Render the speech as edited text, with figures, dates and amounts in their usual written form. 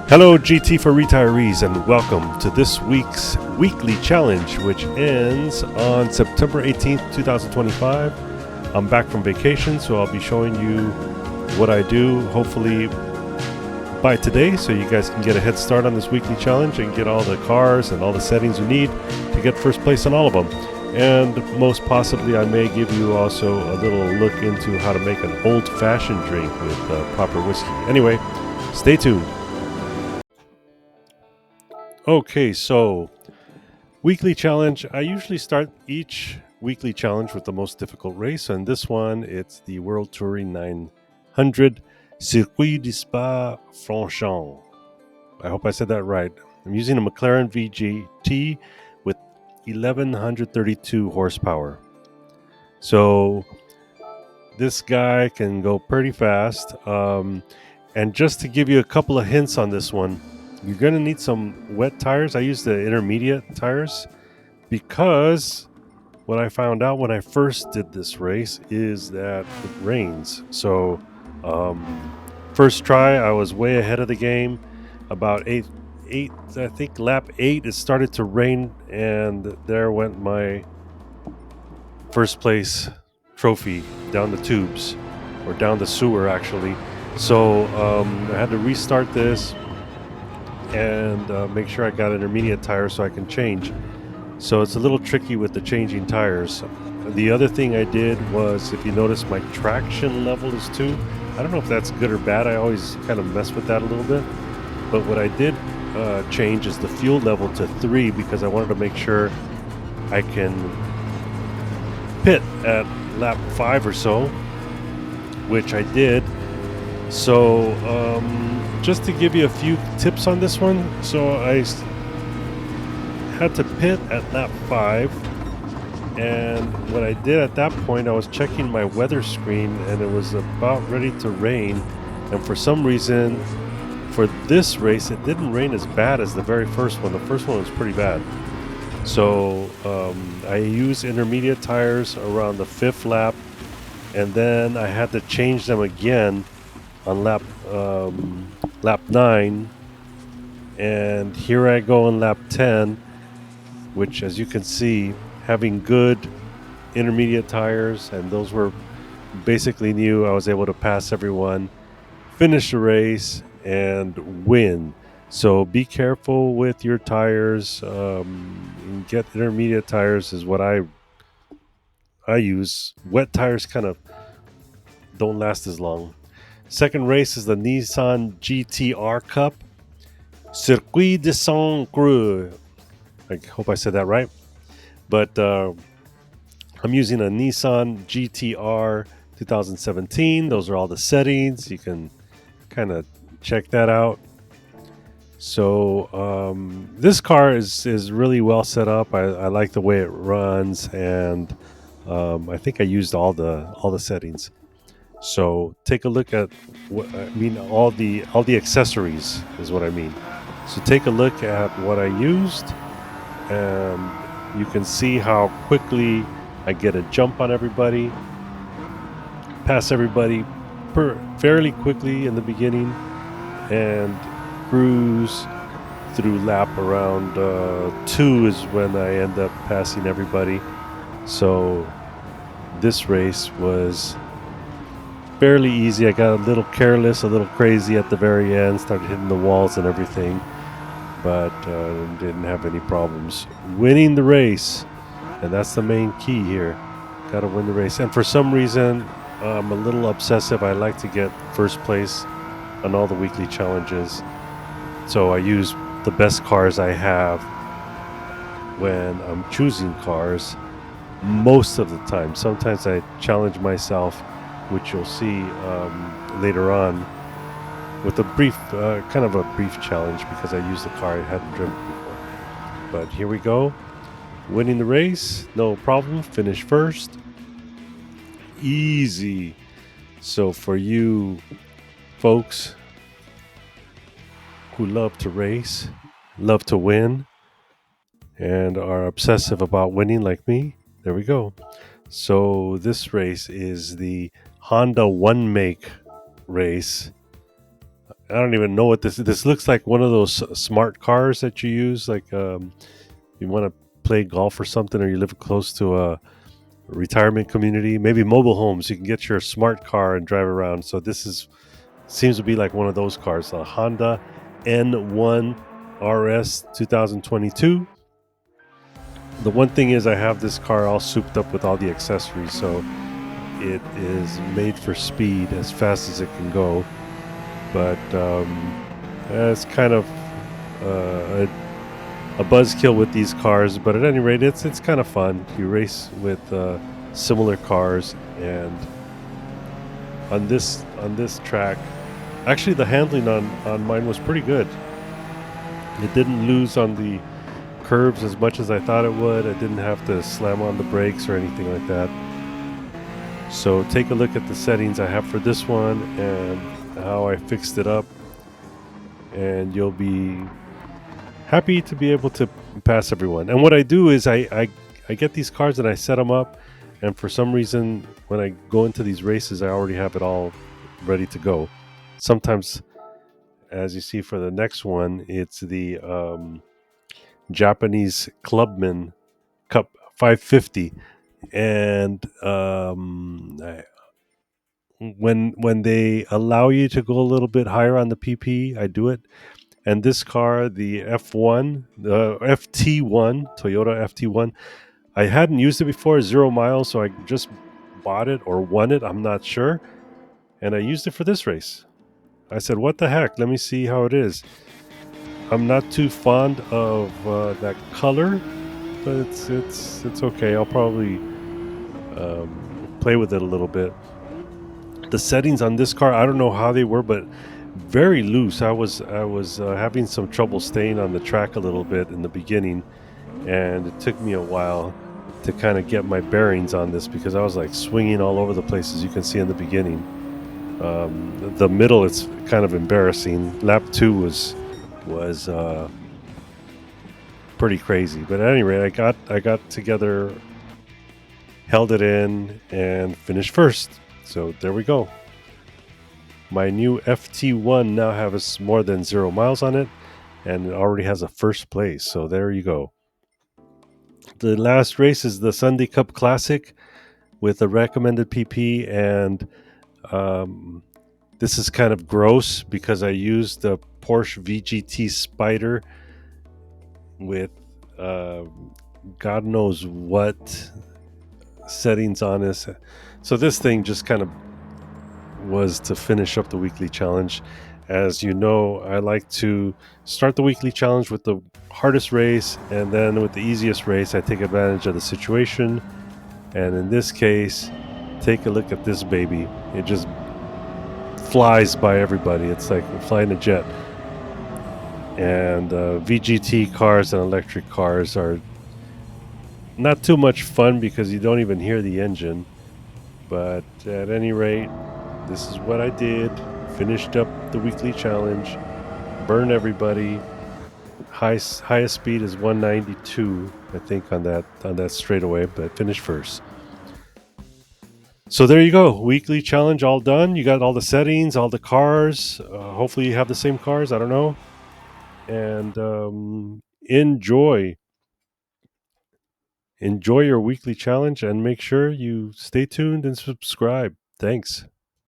Hello, GT for retirees, and welcome to this week's weekly challenge, which ends on September 18th, 2025. I'm back from vacation, so I'll be showing you what I do, hopefully by today, so you guys can get a head start on this weekly challenge and get all the cars and all the settings you need to get first place on all of them. And most possibly, I may give you also a little look into how to make an old-fashioned drink with proper whiskey. Anyway, stay tuned. Okay, so weekly challenge. I usually start each weekly challenge with the most difficult race, and this one it's the World Touring 900 Circuit du Spa-Francorchamps. I hope I said that right. I'm using a McLaren VGT with 1132 horsepower. So this guy can go pretty fast. And just to give you a couple of hints on this one, you're going to need some wet tires. I use the intermediate tires because what I found out when I first did this race is that it rains. So first try, I was way ahead of the game. About eight, I think lap 8, it started to rain, and there went my first place trophy down the tubes, or down the sewer actually. So I had to restart this and make sure I got intermediate tires so I can change. So it's a little tricky with the changing tires. The other thing I did was, if you notice, my traction level is 2. I don't know if that's good or bad. I always kind of mess with that a little bit. But what I did change is the fuel level to 3 because I wanted to make sure I can pit at lap 5 or so, which I did. So just to give you a few tips on this one, so I had to pit at lap 5, and what I did at that point, I was checking my weather screen and it was about ready to rain, and for some reason for this race it didn't rain as bad as the very first one. The first one was pretty bad. So I used intermediate tires around the 5th lap, and then I had to change them again on lap 9, and here I go on lap 10, which, as you can see, having good intermediate tires, and those were basically new, I was able to pass everyone, finish the race, and win. So be careful with your tires. Get intermediate tires is what I use. Wet tires kind of don't last as long. Second race is the Nissan GTR Cup Circuit de Saint-Creux. I hope I said that right. But I'm using a Nissan GTR 2017. Those are all the settings. You can kind of check that out. So this car is really well set up. I like the way it runs, and I think I used all the settings. So take a look at what I mean. All the accessories is what I mean. So take a look at what I used, and you can see how quickly I get a jump on everybody, pass everybody fairly quickly in the beginning, and cruise through lap around 2 is when I end up passing everybody. So this race was fairly easy. I got a little careless, a little crazy at the very end, started hitting the walls and everything, but didn't have any problems winning the race, and that's the main key here. Got to win the race. And for some reason, I'm a little obsessive. I like to get first place on all the weekly challenges, so I use the best cars I have when I'm choosing cars most of the time. Sometimes I challenge myself, which you'll see later on, with a brief, kind of a brief challenge, because I used the car I hadn't driven before. But here we go, winning the race, no problem, finish first, easy. So for you folks who love to race, love to win, and are obsessive about winning like me, there we go. So this race is the Honda One Make race. I don't even know what this is. This looks like one of those smart cars that you use, like you want to play golf or something, or you live close to a retirement community, maybe mobile homes. You can get your smart car and drive around. So this is seems to be like one of those cars, a Honda N1 RS 2022. The one thing is, I have this car all souped up with all the accessories, so it is made for speed as fast as it can go. But it's kind of a buzzkill with these cars. But at any rate, it's kind of fun. You race with similar cars, and on this track, actually the handling on mine was pretty good. It didn't lose on the curves as much as I thought it would. I didn't have to slam on the brakes or anything like that. So take a look at the settings I have for this one and how I fixed it up, and you'll be happy to be able to pass everyone. And what I do is I get these cars and I set them up, and for some reason when I go into these races I already have it all ready to go. Sometimes, as you see for the next one, it's the Japanese Clubman Cup 550, and when they allow you to go a little bit higher on the PP, I do it. And this car, the F1, the FT1, Toyota FT1, I hadn't used it before, 0 miles, so I just bought it or won it, I'm not sure. And I used it for this race. I said, what the heck? Let me see how it is. I'm not too fond of that color, but it's okay. I'll probably play with it a little bit. The settings on this car, I don't know how they were, but very loose. I was having some trouble staying on the track a little bit in the beginning, and it took me a while to kind of get my bearings on this because I was like swinging all over the place, as you can see in the beginning. The middle, it's kind of embarrassing. Lap 2 was pretty crazy, but at any rate, I got together, held it in, and finished first. So there we go. My new FT1 now has more than 0 miles on it, and it already has a first place. So there you go. The last race is the Sunday Cup Classic with a recommended PP, and this is kind of gross because I used the Porsche VGT Spider with God knows what settings on this. So this thing just kind of was to finish up the weekly challenge. As you know, I like to start the weekly challenge with the hardest race, and then with the easiest race I take advantage of the situation. And in this case, take a look at this baby. It just flies by everybody. It's like flying a jet. And VGT cars and electric cars are not too much fun because you don't even hear the engine. But at any rate, this is what I did. Finished up the weekly challenge. Burned everybody. Highest speed is 192, I think, on that straightaway, but finished first. So there you go. Weekly challenge all done. You got all the settings, all the cars. Hopefully you have the same cars. I don't know. And enjoy your weekly challenge, and make sure you stay tuned and subscribe. Thanks.